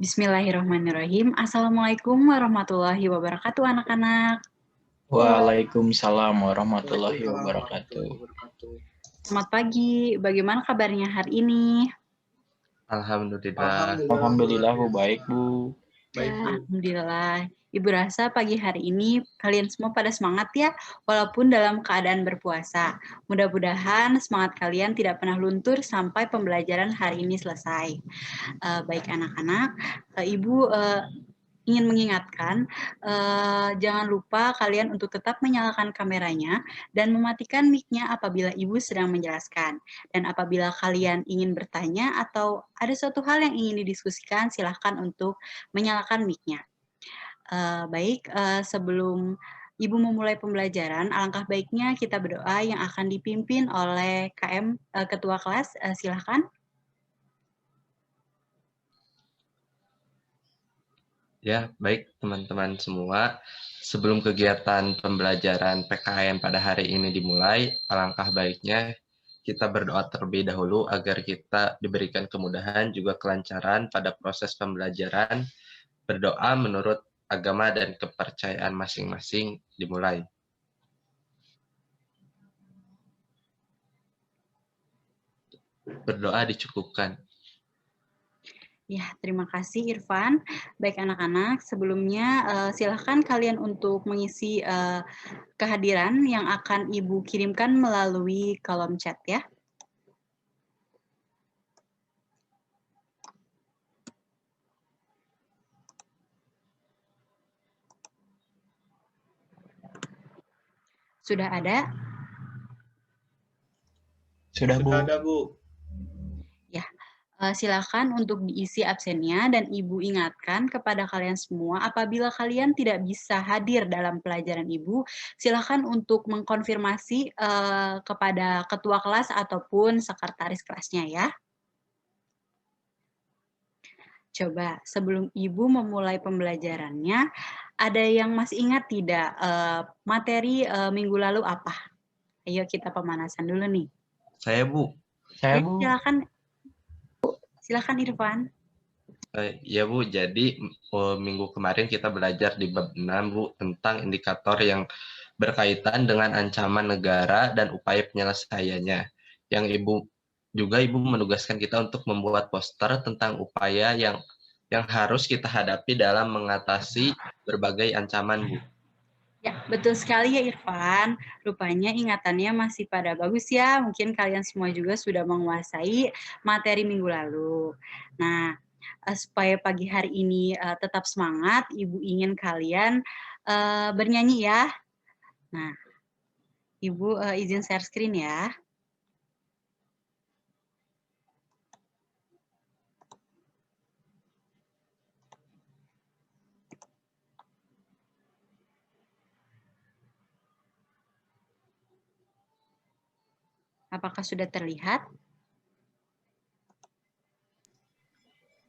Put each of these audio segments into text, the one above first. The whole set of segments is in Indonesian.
Bismillahirrahmanirrahim. Assalamualaikum warahmatullahi wabarakatuh, anak-anak. Waalaikumsalam warahmatullahi wabarakatuh. Selamat pagi. Bagaimana kabarnya hari ini? Alhamdulillah. Alhamdulillah, Bu. Baik, Bu. Alhamdulillah. Ibu rasa pagi hari ini kalian semua pada semangat ya, walaupun dalam keadaan berpuasa. Mudah-mudahan semangat kalian tidak pernah luntur sampai pembelajaran hari ini selesai. Baik anak-anak, Ibu ingin mengingatkan, jangan lupa kalian untuk tetap menyalakan kameranya dan mematikan mic-nya apabila Ibu sedang menjelaskan. Dan apabila kalian ingin bertanya atau ada suatu hal yang ingin didiskusikan, silahkan untuk menyalakan mic-nya. Baik, sebelum Ibu memulai pembelajaran, alangkah baiknya kita berdoa yang akan dipimpin oleh KM, Ketua Kelas, silahkan. Ya, baik teman-teman semua. Sebelum kegiatan pembelajaran PKN pada hari ini dimulai, alangkah baiknya kita berdoa terlebih dahulu agar kita diberikan kemudahan juga kelancaran pada proses pembelajaran. Berdoa menurut agama dan kepercayaan masing-masing dimulai. Berdoa dicukupkan. Ya, terima kasih Irfan. Baik anak-anak, sebelumnya silahkan kalian untuk mengisi kehadiran yang akan Ibu kirimkan melalui kolom chat ya. Sudah ada? Sudah, Bu. Sudah ada, Bu. Ya, silakan untuk diisi absennya dan Ibu ingatkan kepada kalian semua apabila kalian tidak bisa hadir dalam pelajaran Ibu, silakan untuk mengkonfirmasi kepada ketua kelas ataupun sekretaris kelasnya ya. Coba sebelum Ibu memulai pembelajarannya, ada yang masih ingat tidak materi minggu lalu apa? Ayo kita pemanasan dulu nih. Saya, Bu. Saya, Ayo, Bu. silakan Irfan. Ya, Bu. Jadi minggu kemarin kita belajar di bab 6, Bu, tentang indikator yang berkaitan dengan ancaman negara dan upaya penyelesaiannya. Yang Ibu menugaskan kita untuk membuat poster tentang upaya yang harus kita hadapi dalam mengatasi berbagai ancaman, Bu. Ya, betul sekali ya Irfan. Rupanya ingatannya masih pada bagus ya. Mungkin kalian semua juga sudah menguasai materi minggu lalu. Nah, supaya pagi hari ini tetap semangat, Ibu ingin kalian bernyanyi ya. Nah, Ibu izin share screen ya. Apakah sudah terlihat?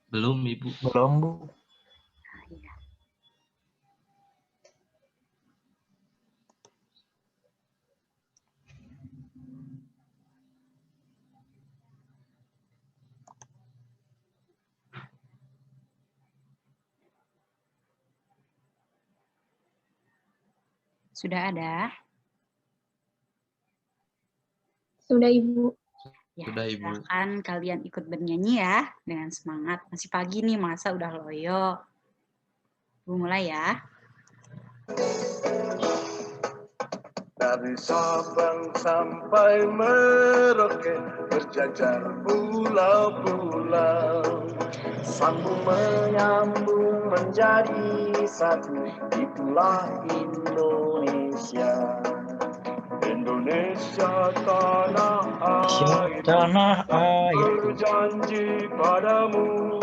Belum, Ibu. Belum, Bu. Ya. Sudah ada? Sudah, Ibu. Ya, Sudah, Ibu. silakan kalian ikut bernyanyi ya dengan semangat. Masih pagi nih, masa udah loyo. Ibu mulai ya. Dari Sabang sampai Merauke berjajar pulau-pulau, sambung menyambung menjadi satu, itulah Indonesia. Indonesia tanah air, Tanah air. berjanji padamu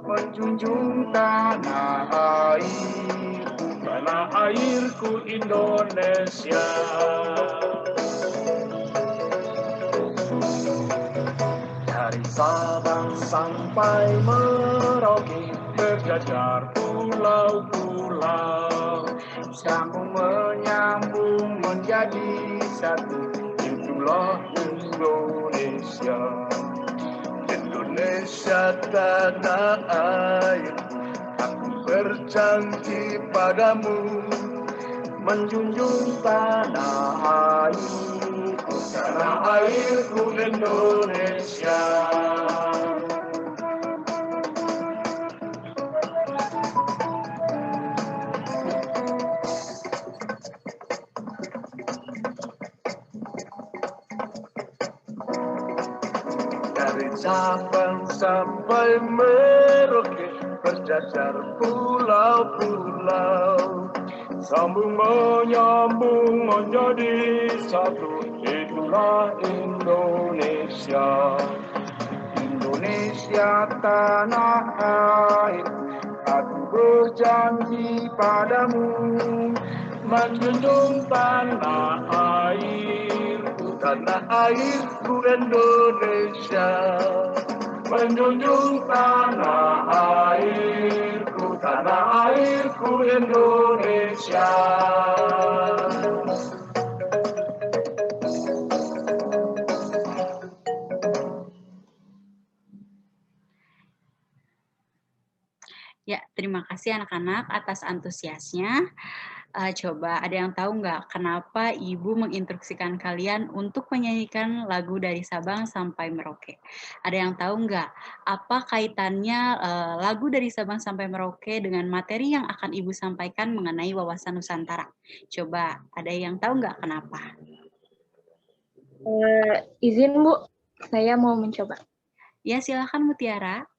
menjunjung tanah air, tanah airku Indonesia. Dari Sabang sampai Merauke berjajar pulau-pulau, sambung menyambung menjadi satu, itulah Indonesia. Indonesia tanah airku, aku berjanji padamu menjunjung tanah airku Indonesia. Dari Sabang sampai Merauke, berjajar pulau-pulau, sambung menyambung menjadi satu, itulah Indonesia. Indonesia tanah air, aku berjanji padamu menjunjung tanah airku Indonesia, menjunjung tanah airku Indonesia. Ya, terima kasih anak-anak atas antusiasnya. Coba ada yang tahu nggak kenapa Ibu menginstruksikan kalian untuk menyanyikan lagu dari Sabang sampai Merauke? Ada yang tahu nggak apa kaitannya lagu dari Sabang sampai Merauke dengan materi yang akan Ibu sampaikan mengenai wawasan Nusantara? Coba ada yang tahu nggak kenapa? Izin Bu, saya mau mencoba. Ya, silakan Mutiara.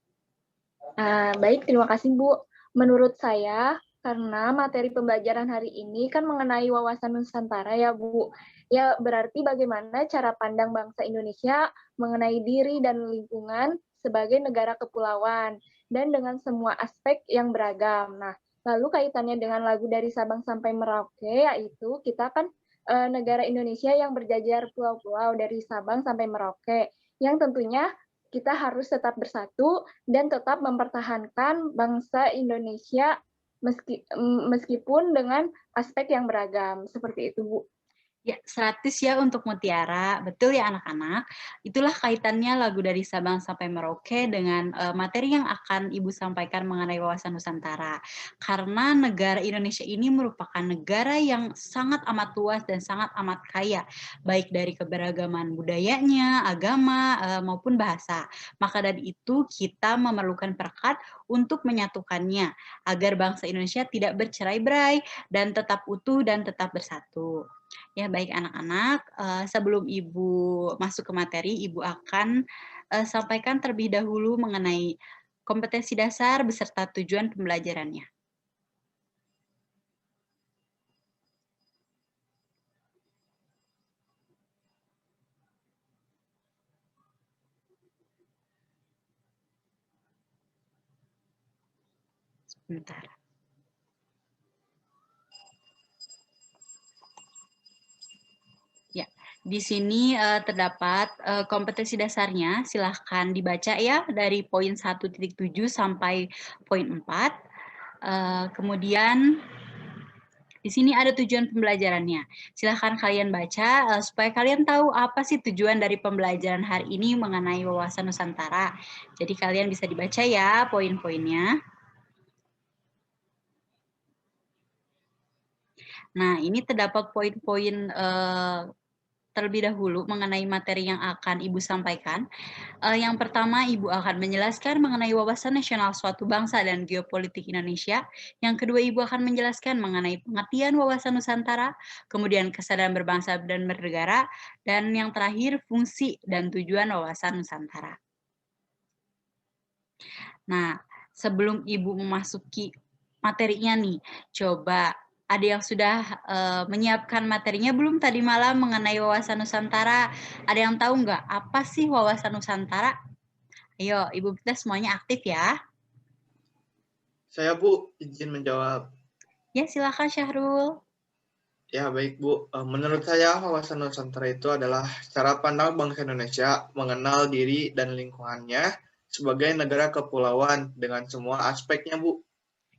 Baik, terima kasih Bu. Menurut saya, karena materi pembelajaran hari ini kan mengenai wawasan Nusantara ya Bu. Ya berarti bagaimana cara pandang bangsa Indonesia mengenai diri dan lingkungan sebagai negara kepulauan dan dengan semua aspek yang beragam. Nah, lalu kaitannya dengan lagu dari Sabang sampai Merauke, yaitu kita kan negara Indonesia yang berjajar pulau-pulau dari Sabang sampai Merauke, yang tentunya kita harus tetap bersatu dan tetap mempertahankan bangsa Indonesia meskipun dengan aspek yang beragam. Seperti itu, Bu. Ya, 100 ya untuk Mutiara. Betul ya anak-anak. Itulah kaitannya lagu dari Sabang sampai Merauke dengan materi yang akan Ibu sampaikan mengenai wawasan Nusantara. Karena negara Indonesia ini merupakan negara yang sangat amat luas dan sangat amat kaya, baik dari keberagaman budayanya, agama, maupun bahasa. Maka dari itu kita memerlukan perekat untuk menyatukannya agar bangsa Indonesia tidak bercerai-berai dan tetap utuh dan tetap bersatu. Ya, baik anak-anak, sebelum Ibu masuk ke materi, Ibu akan sampaikan terlebih dahulu mengenai kompetensi dasar beserta tujuan pembelajarannya. Sebentar. Di sini terdapat kompetensi dasarnya, silahkan dibaca ya dari poin 1.7 sampai poin 4. Kemudian di sini ada tujuan pembelajarannya. Silahkan kalian baca supaya kalian tahu apa sih tujuan dari pembelajaran hari ini mengenai wawasan Nusantara. Jadi kalian bisa dibaca ya poin-poinnya. Nah, ini terdapat poin-poin terlebih dahulu mengenai materi yang akan Ibu sampaikan. Yang pertama, Ibu akan menjelaskan mengenai wawasan nasional suatu bangsa dan geopolitik Indonesia. Yang kedua, Ibu akan menjelaskan mengenai pengertian wawasan Nusantara, kemudian kesadaran berbangsa dan bernegara, dan yang terakhir, fungsi dan tujuan wawasan Nusantara. Nah, sebelum Ibu memasuki materinya nih, coba ada yang sudah menyiapkan materinya belum tadi malam mengenai wawasan Nusantara? Ada yang tahu nggak apa sih wawasan Nusantara? Ayo, Ibu kita semuanya aktif ya. Saya Bu, izin menjawab. Ya, silakan Syahrul. Ya baik Bu, menurut saya wawasan Nusantara itu adalah cara pandang bangsa Indonesia mengenal diri dan lingkungannya sebagai negara kepulauan dengan semua aspeknya Bu.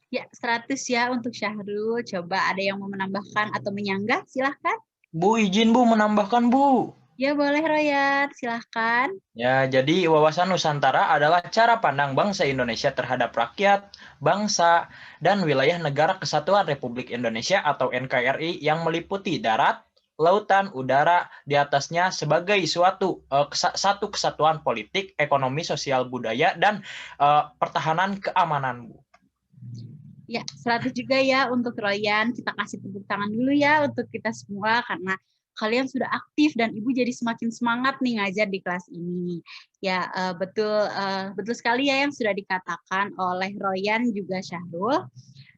Ya, 100 ya untuk Syahrul. Coba ada yang mau menambahkan atau menyanggah? Silahkan. Bu, izin Bu menambahkan Bu. Ya boleh Royan, silahkan. Ya, jadi wawasan Nusantara adalah cara pandang bangsa Indonesia terhadap rakyat, bangsa, dan wilayah Negara Kesatuan Republik Indonesia atau NKRI yang meliputi darat, lautan, udara di atasnya sebagai satu kesatuan politik, ekonomi, sosial, budaya, dan pertahanan keamanan, Bu. Ya, 100 juga ya untuk Royan. Kita kasih tepuk tangan dulu ya untuk kita semua karena kalian sudah aktif dan Ibu jadi semakin semangat nih ngajar di kelas ini. Ya, betul sekali ya yang sudah dikatakan oleh Royan juga Syahrul.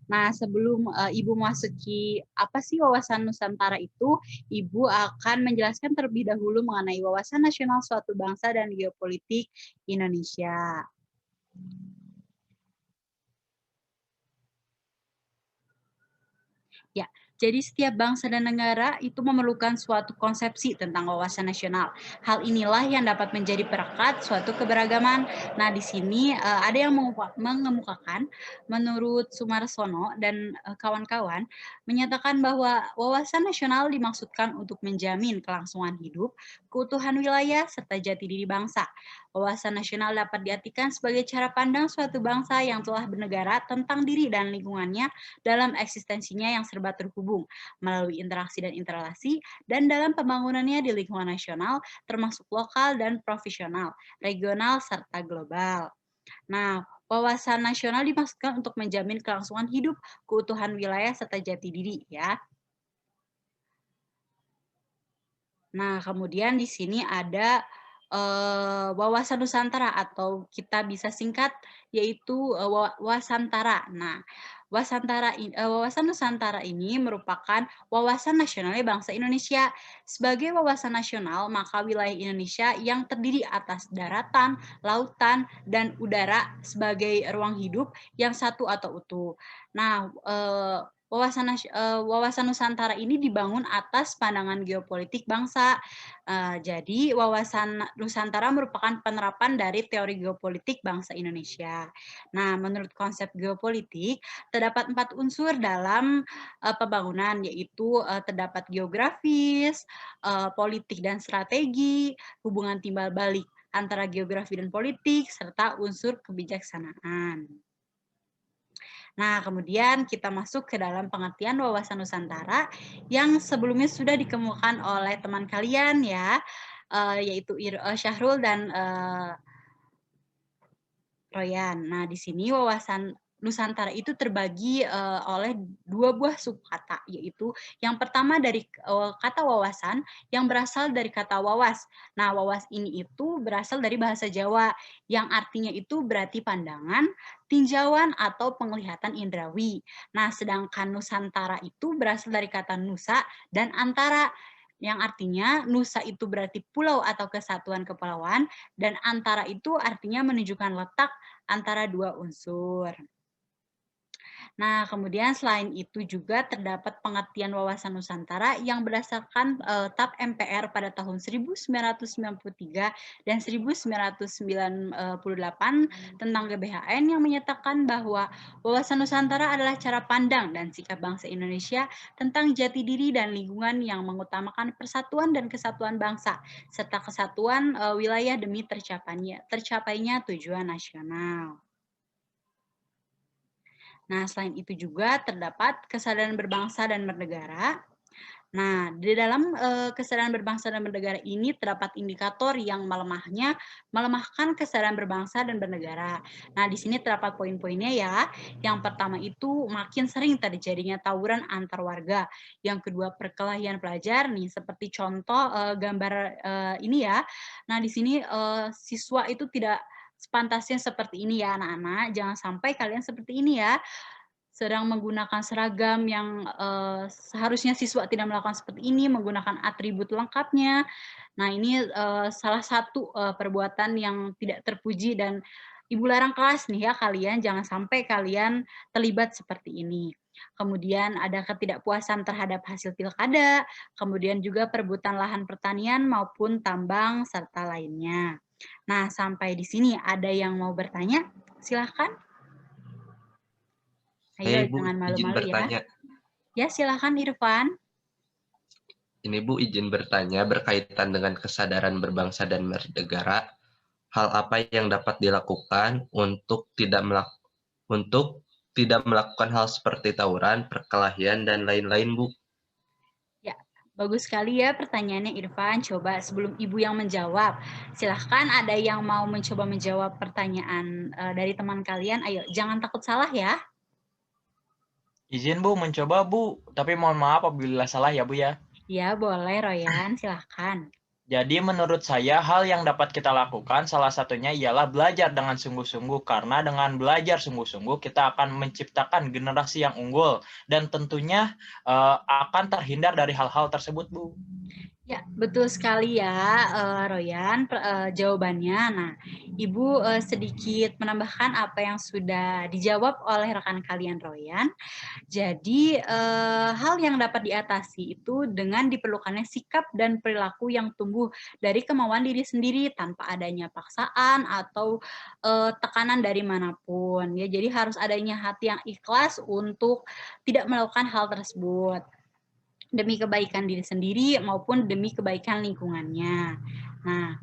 Nah, sebelum Ibu masuki apa sih wawasan Nusantara itu, Ibu akan menjelaskan terlebih dahulu mengenai wawasan nasional suatu bangsa dan geopolitik Indonesia. Ya, jadi setiap bangsa dan negara itu memerlukan suatu konsepsi tentang wawasan nasional. Hal inilah yang dapat menjadi perekat suatu keberagaman. Nah, di sini ada yang mengemukakan, menurut Sumarsono dan kawan-kawan, menyatakan bahwa wawasan nasional dimaksudkan untuk menjamin kelangsungan hidup, keutuhan wilayah, serta jati diri bangsa. Wawasan nasional dapat diartikan sebagai cara pandang suatu bangsa yang telah bernegara tentang diri dan lingkungannya dalam eksistensinya yang serba terhubung melalui interaksi dan interrelasi dan dalam pembangunannya di lingkungan nasional termasuk lokal dan profesional, regional, serta global. Nah, wawasan nasional dimaksudkan untuk menjamin kelangsungan hidup, keutuhan wilayah, serta jati diri ya. Nah, kemudian di sini ada wawasan Nusantara atau kita bisa singkat yaitu Wasantara. Nah, wawasan Nusantara ini merupakan wawasan nasionalnya bangsa Indonesia. Sebagai wawasan nasional, maka wilayah Indonesia yang terdiri atas daratan, lautan, dan udara sebagai ruang hidup yang satu atau utuh. Nah, wawasan Nusantara ini dibangun atas pandangan geopolitik bangsa. Jadi wawasan Nusantara merupakan penerapan dari teori geopolitik bangsa Indonesia. Nah, menurut konsep geopolitik, terdapat 4 unsur dalam pembangunan, yaitu terdapat geografis, politik dan strategi, hubungan timbal balik antara geografi dan politik, serta unsur kebijaksanaan. Nah, kemudian kita masuk ke dalam pengertian wawasan Nusantara yang sebelumnya sudah dikemukakan oleh teman kalian ya, yaitu Syahrul dan Royan. Nah, di sini wawasan Nusantara itu terbagi oleh 2 buah subkata, yaitu yang pertama dari kata wawasan yang berasal dari kata wawas. Nah, wawas ini itu berasal dari bahasa Jawa yang artinya itu berarti pandangan, tinjauan atau penglihatan indrawi. Nah, sedangkan Nusantara itu berasal dari kata nusa dan antara yang artinya nusa itu berarti pulau atau kesatuan kepulauan dan antara itu artinya menunjukkan letak antara 2 unsur. Nah, kemudian selain itu juga terdapat pengertian wawasan Nusantara yang berdasarkan TAP MPR pada tahun 1993 dan 1998 tentang GBHN yang menyatakan bahwa wawasan Nusantara adalah cara pandang dan sikap bangsa Indonesia tentang jati diri dan lingkungan yang mengutamakan persatuan dan kesatuan bangsa serta kesatuan wilayah demi tercapainya tujuan nasional. Nah, selain itu juga terdapat kesadaran berbangsa dan bernegara. Nah, di dalam kesadaran berbangsa dan bernegara ini terdapat indikator yang melemahkan kesadaran berbangsa dan bernegara. Nah, di sini terdapat poin-poinnya ya. Yang pertama itu makin sering terjadinya tawuran antar warga. Yang kedua perkelahian pelajar nih, seperti contoh gambar ini ya. Nah, di sini siswa itu tidak sepantasnya seperti ini ya anak-anak. Jangan sampai kalian seperti ini ya. Sedang menggunakan seragam yang seharusnya siswa tidak melakukan seperti ini, menggunakan atribut lengkapnya. Nah, ini salah satu perbuatan yang tidak terpuji dan Ibu larang kelas nih ya kalian, jangan sampai kalian terlibat seperti ini. Kemudian ada ketidakpuasan terhadap hasil pilkada, kemudian juga perebutan lahan pertanian maupun tambang serta lainnya. Nah, sampai di sini ada yang mau bertanya? Silahkan. Ayo, Ibu, jangan izin malu-malu ya. bertanya. Ya, silahkan Irfan. Ini Bu izin bertanya berkaitan dengan kesadaran berbangsa dan bernegara. Hal apa yang dapat dilakukan untuk tidak melakukan hal seperti tawuran, perkelahian, dan lain-lain, Bu? Ya, bagus sekali ya pertanyaannya Irfan. Coba sebelum Ibu yang menjawab, silahkan ada yang mau mencoba menjawab pertanyaan dari teman kalian. Ayo, jangan takut salah ya. Izin Bu mencoba Bu, tapi mohon maaf apabila salah ya Bu ya. Ya, boleh Royan, silahkan. Jadi menurut saya hal yang dapat kita lakukan salah satunya ialah belajar dengan sungguh-sungguh, karena dengan belajar sungguh-sungguh kita akan menciptakan generasi yang unggul dan tentunya akan terhindar dari hal-hal tersebut Bu. Ya, betul sekali ya, Royan, jawabannya. Nah, Ibu sedikit menambahkan apa yang sudah dijawab oleh rekan kalian, Royan. Jadi, hal yang dapat diatasi itu dengan diperlukannya sikap dan perilaku yang tumbuh dari kemauan diri sendiri tanpa adanya paksaan atau tekanan dari manapun. Ya, jadi harus adanya hati yang ikhlas untuk tidak melakukan hal tersebut demi kebaikan diri sendiri maupun demi kebaikan lingkungannya. Nah,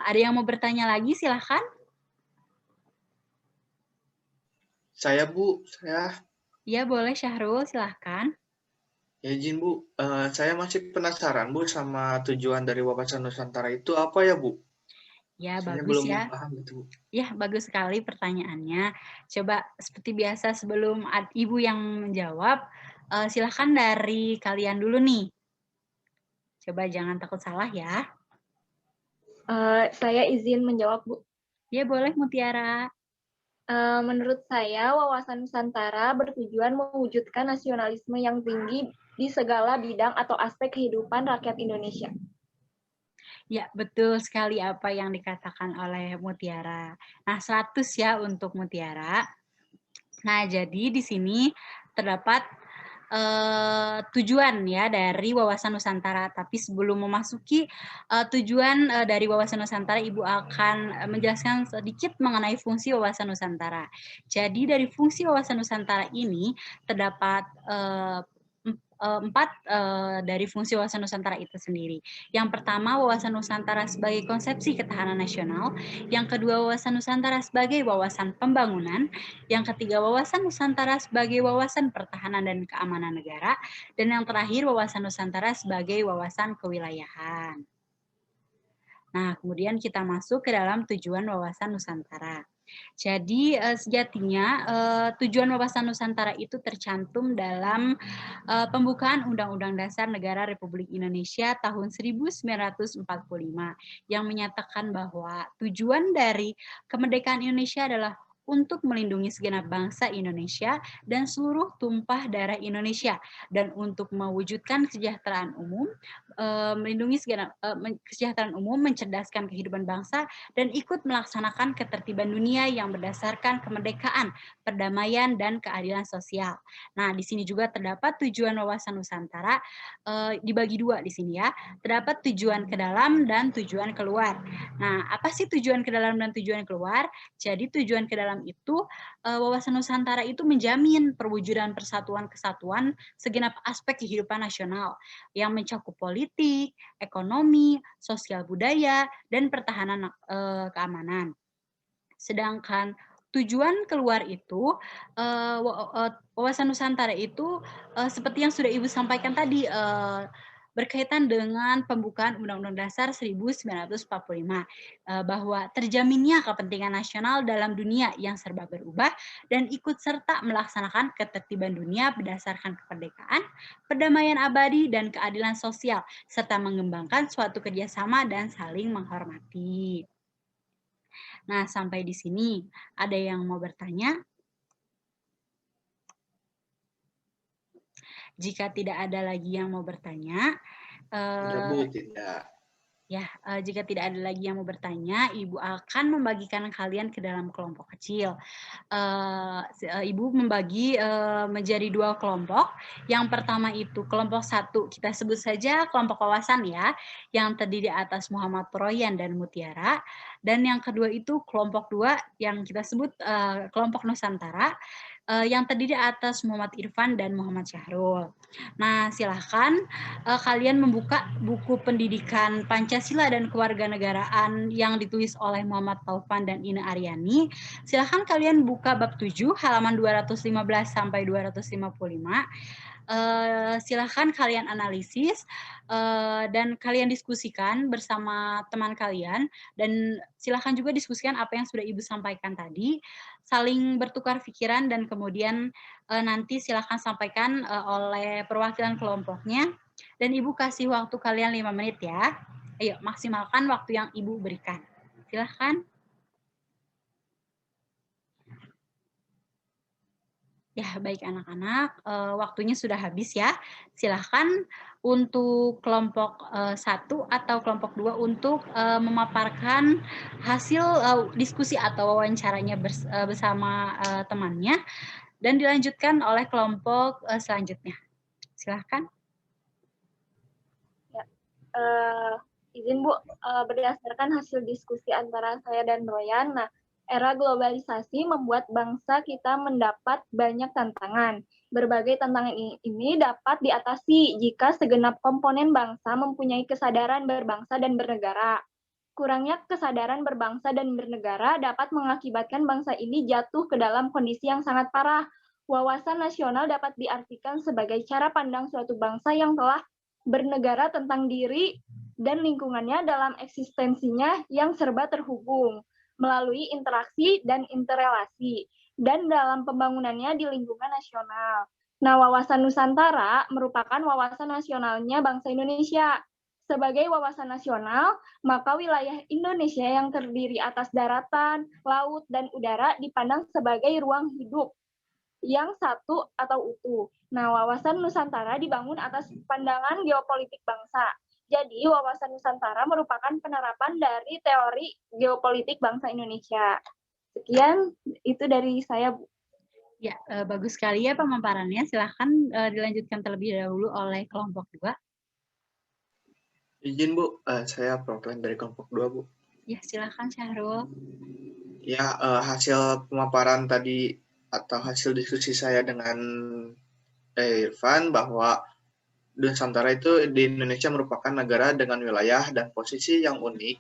ada yang mau bertanya lagi? Silahkan. Saya Bu, Ya, boleh Syahrul, silahkan. ya izin Bu, saya masih penasaran Bu sama tujuan dari wawasan Nusantara itu apa ya Bu? Ya, Saya bagus belum ya. paham gitu Bu. Ya, bagus sekali pertanyaannya. Coba seperti biasa sebelum Ibu yang menjawab, silahkan dari kalian dulu nih. Coba jangan takut salah ya. Saya izin menjawab, Bu. Ya, boleh Mutiara. Menurut saya, wawasan Nusantara bertujuan mewujudkan nasionalisme yang tinggi di segala bidang atau aspek kehidupan rakyat Indonesia. Ya, betul sekali apa yang dikatakan oleh Mutiara. Nah, 100 ya untuk Mutiara. Nah, jadi di sini terdapat tujuan ya dari wawasan Nusantara. Tapi sebelum memasuki tujuan dari wawasan Nusantara, Ibu akan menjelaskan sedikit mengenai fungsi wawasan Nusantara. Jadi dari fungsi wawasan Nusantara ini terdapat 4 dari fungsi wawasan Nusantara itu sendiri. Yang pertama, wawasan Nusantara sebagai konsepsi ketahanan nasional. Yang kedua, wawasan Nusantara sebagai wawasan pembangunan. Yang ketiga, wawasan Nusantara sebagai wawasan pertahanan dan keamanan negara. Dan yang terakhir, wawasan Nusantara sebagai wawasan kewilayahan. Nah, kemudian kita masuk ke dalam tujuan wawasan Nusantara. Jadi sejatinya tujuan wawasan Nusantara itu tercantum dalam pembukaan Undang-Undang Dasar Negara Republik Indonesia tahun 1945 yang menyatakan bahwa tujuan dari kemerdekaan Indonesia adalah untuk melindungi segenap bangsa Indonesia dan seluruh tumpah darah Indonesia, dan untuk mewujudkan kesejahteraan umum, melindungi segenap kesejahteraan umum, mencerdaskan kehidupan bangsa, dan ikut melaksanakan ketertiban dunia yang berdasarkan kemerdekaan, perdamaian, dan keadilan sosial. Nah, di sini juga terdapat tujuan wawasan Nusantara dibagi dua di sini ya. Terdapat tujuan ke dalam dan tujuan keluar. Nah, apa sih tujuan ke dalam dan tujuan keluar? Jadi tujuan ke dalam itu wawasan Nusantara itu menjamin perwujudan persatuan kesatuan segenap aspek kehidupan nasional yang mencakup politik, ekonomi, sosial budaya, dan pertahanan keamanan. Sedangkan tujuan keluar itu wawasan Nusantara itu seperti yang sudah Ibu sampaikan tadi berkaitan dengan pembukaan Undang-Undang Dasar 1945 bahwa terjaminnya kepentingan nasional dalam dunia yang serba berubah dan ikut serta melaksanakan ketertiban dunia berdasarkan kemerdekaan, perdamaian abadi, dan keadilan sosial, serta mengembangkan suatu kerjasama dan saling menghormati. Nah, sampai di sini ada yang mau bertanya? Jika tidak ada lagi yang mau bertanya, Bu, tidak. Ya, jika tidak ada lagi yang mau bertanya, Ibu akan membagikan kalian ke dalam kelompok kecil. Ibu membagi menjadi 2 kelompok. Yang pertama itu kelompok 1, kita sebut saja kelompok wawasan ya, yang terdiri atas Muhammad Royan dan Mutiara. Dan yang kedua itu kelompok 2 yang kita sebut kelompok Nusantara. yang terdiri atas Muhammad Irfan dan Muhammad Syahrul. Nah, silahkan kalian membuka buku pendidikan Pancasila dan Kewarganegaraan yang ditulis oleh Muhammad Taufan dan Ina Aryani. Silahkan kalian buka bab 7 halaman 215 sampai 255. Silahkan kalian analisis dan kalian diskusikan bersama teman kalian, dan silahkan juga diskusikan apa yang sudah Ibu sampaikan tadi, saling bertukar pikiran, dan kemudian nanti silahkan sampaikan oleh perwakilan kelompoknya, dan Ibu kasih waktu kalian 5 menit ya. Ayo, maksimalkan waktu yang Ibu berikan. Silahkan. Ya, baik anak-anak, waktunya sudah habis ya. Silahkan untuk kelompok 1 atau kelompok 2 untuk memaparkan hasil diskusi atau wawancaranya bersama temannya, dan dilanjutkan oleh kelompok selanjutnya. Silahkan. Ya, izin Bu, berdasarkan hasil diskusi antara saya dan Royan, nah, era globalisasi membuat bangsa kita mendapat banyak tantangan. Berbagai tantangan ini dapat diatasi jika segenap komponen bangsa mempunyai kesadaran berbangsa dan bernegara. Kurangnya kesadaran berbangsa dan bernegara dapat mengakibatkan bangsa ini jatuh ke dalam kondisi yang sangat parah. Wawasan nasional dapat diartikan sebagai cara pandang suatu bangsa yang telah bernegara tentang diri dan lingkungannya dalam eksistensinya yang serba terhubung melalui interaksi dan interrelasi, dan dalam pembangunannya di lingkungan nasional. Nah, wawasan Nusantara merupakan wawasan nasionalnya bangsa Indonesia. Sebagai wawasan nasional, maka wilayah Indonesia yang terdiri atas daratan, laut, dan udara dipandang sebagai ruang hidup yang satu atau utuh. Nah, wawasan Nusantara dibangun atas pandangan geopolitik bangsa. Jadi, wawasan Nusantara merupakan penerapan dari teori geopolitik bangsa Indonesia. Sekian, itu dari saya, Bu. Ya, bagus sekali ya pemaparannya. Silahkan dilanjutkan terlebih dahulu oleh kelompok 2. Izin Bu, saya perwakilan dari kelompok 2 Bu. Ya, silahkan Syahrul. Ya, hasil pemaparan tadi atau hasil diskusi saya dengan Irfan bahwa Nusantara itu di Indonesia merupakan negara dengan wilayah dan posisi yang unik,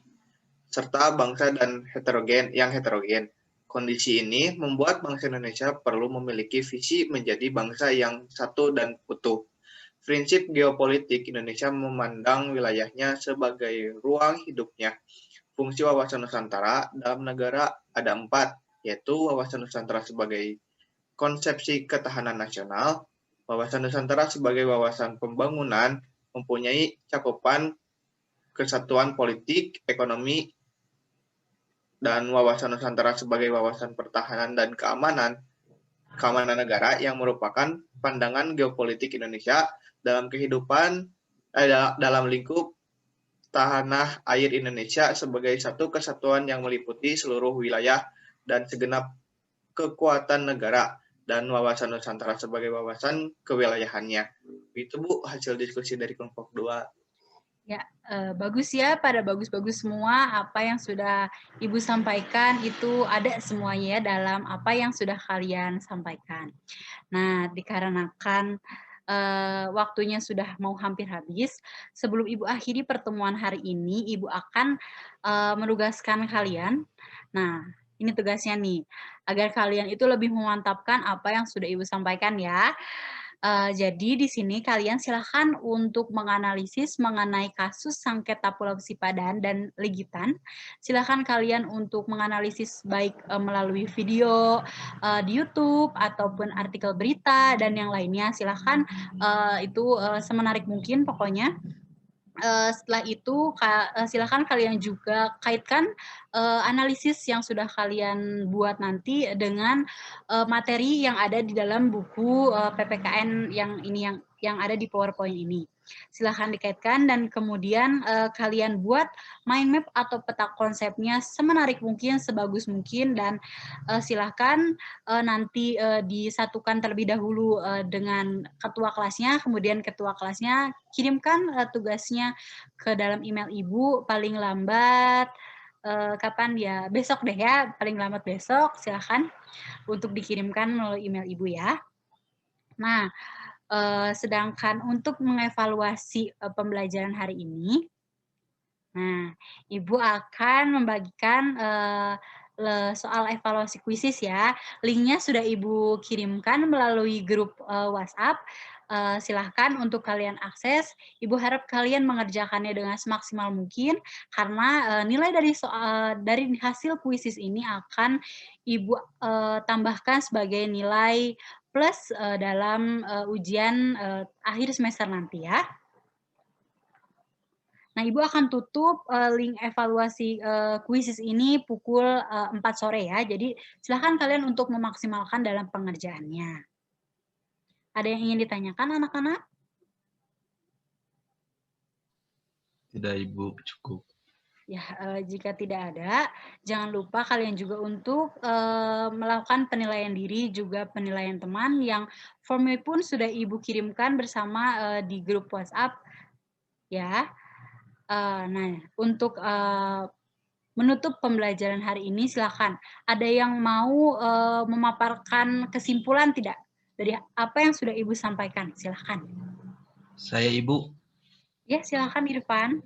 serta bangsa dan heterogen. Kondisi ini membuat bangsa Indonesia perlu memiliki visi menjadi bangsa yang satu dan utuh. Prinsip geopolitik Indonesia memandang wilayahnya sebagai ruang hidupnya. Fungsi wawasan Nusantara dalam negara ada 4, yaitu wawasan Nusantara sebagai konsepsi ketahanan nasional, wawasan Nusantara sebagai wawasan pembangunan, mempunyai cakupan kesatuan politik, ekonomi, dan wawasan Nusantara sebagai wawasan pertahanan dan keamanan negara yang merupakan pandangan geopolitik Indonesia dalam kehidupan, dalam lingkup tanah air Indonesia sebagai satu kesatuan yang meliputi seluruh wilayah dan segenap kekuatan negara, dan wawasan Nusantara sebagai wawasan kewilayahannya. Itu Bu, hasil diskusi dari kelompok 2. Ya, bagus ya, pada bagus-bagus semua. Apa yang sudah Ibu sampaikan itu ada semuanya ya dalam apa yang sudah kalian sampaikan. Nah, dikarenakan waktunya sudah mau hampir habis, sebelum Ibu akhiri pertemuan hari ini, Ibu akan menugaskan kalian. Nah, ini tugasnya nih, agar kalian itu lebih memantapkan apa yang sudah Ibu sampaikan ya. Jadi di sini kalian silahkan untuk menganalisis mengenai kasus sengketa Pulau Sipadan dan Legitan. Silahkan kalian untuk menganalisis baik melalui video di YouTube ataupun artikel berita dan yang lainnya. Silahkan itu semenarik mungkin pokoknya. Setelah itu silakan kalian juga kaitkan analisis yang sudah kalian buat nanti dengan materi yang ada di dalam buku PPKN yang ada di PowerPoint ini. Silahkan dikaitkan dan kemudian kalian buat mind map atau peta konsepnya semenarik mungkin, sebagus mungkin, dan silahkan nanti disatukan terlebih dahulu dengan ketua kelasnya, kemudian ketua kelasnya kirimkan tugasnya ke dalam email Ibu paling lambat kapan ya? Besok deh ya, paling lambat besok. Silahkan untuk dikirimkan melalui email Ibu ya. Nah, sedangkan untuk mengevaluasi pembelajaran hari ini, nah, Ibu akan membagikan soal evaluasi kuisis ya. Linknya sudah Ibu kirimkan melalui grup WhatsApp. Silahkan untuk kalian akses. Ibu harap kalian mengerjakannya dengan semaksimal mungkin karena nilai dari hasil kuisis ini akan Ibu tambahkan sebagai nilai plus dalam ujian akhir semester nanti ya. Nah, Ibu akan tutup link evaluasi kuisis ini pukul 4 sore ya. Jadi silakan kalian untuk memaksimalkan dalam pengerjaannya. Ada yang ingin ditanyakan anak-anak? Tidak, Ibu, cukup. Ya, jika tidak ada, jangan lupa kalian juga untuk melakukan penilaian diri, juga penilaian teman yang formnya pun sudah Ibu kirimkan bersama di grup WhatsApp ya. Nah, untuk menutup pembelajaran hari ini, silakan. Ada yang mau memaparkan kesimpulan tidak dari apa yang sudah Ibu sampaikan? Silakan. Saya, Ibu. Ya, silakan Irfan.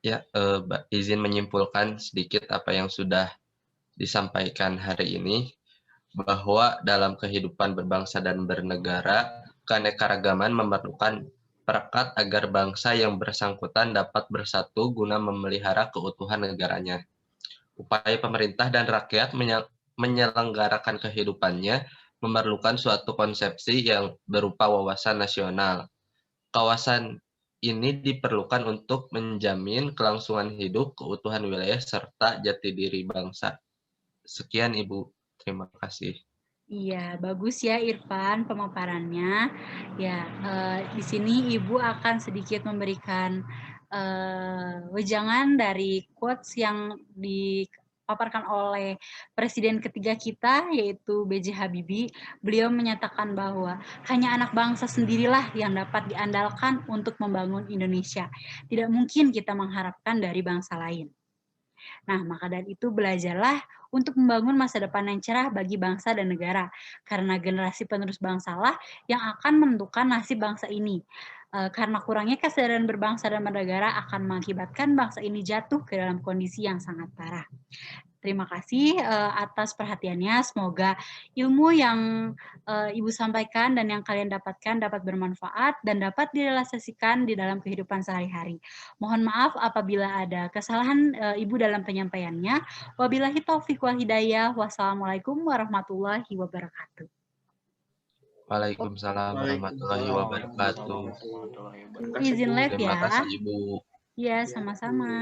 Ya, izin menyimpulkan sedikit apa yang sudah disampaikan hari ini, bahwa dalam kehidupan berbangsa dan bernegara, keanekaragaman memerlukan perekat agar bangsa yang bersangkutan dapat bersatu guna memelihara keutuhan negaranya. Upaya pemerintah dan rakyat menyelenggarakan kehidupannya memerlukan suatu konsepsi yang berupa wawasan nasional. Kawasan ini diperlukan untuk menjamin kelangsungan hidup, keutuhan wilayah, serta jati diri bangsa. Sekian, Ibu. Terima kasih. Iya, bagus ya Irfan pemaparannya. Ya, di sini Ibu akan sedikit memberikan wejangan dari quotes yang dipaparkan oleh Presiden ketiga kita, yaitu B.J. Habibie. Beliau menyatakan bahwa hanya anak bangsa sendirilah yang dapat diandalkan untuk membangun Indonesia. Tidak mungkin kita mengharapkan dari bangsa lain. Nah, maka dari itu belajarlah untuk membangun masa depan yang cerah bagi bangsa dan negara. Karena generasi penerus bangsalah yang akan menentukan nasib bangsa ini. Karena kurangnya kesadaran berbangsa dan bernegara akan mengakibatkan bangsa ini jatuh ke dalam kondisi yang sangat parah. Terima kasih atas perhatiannya. Semoga ilmu yang Ibu sampaikan dan yang kalian dapatkan dapat bermanfaat dan dapat direalisasikan di dalam kehidupan sehari-hari. Mohon maaf apabila ada kesalahan Ibu dalam penyampaiannya. Wabillahi taufiq wal hidayah. Wassalamualaikum warahmatullahi wabarakatuh. Waalaikumsalam warahmatullahi wabarakatuh. Izin live Terima ya. kasih, Ibu. Ya, sama-sama.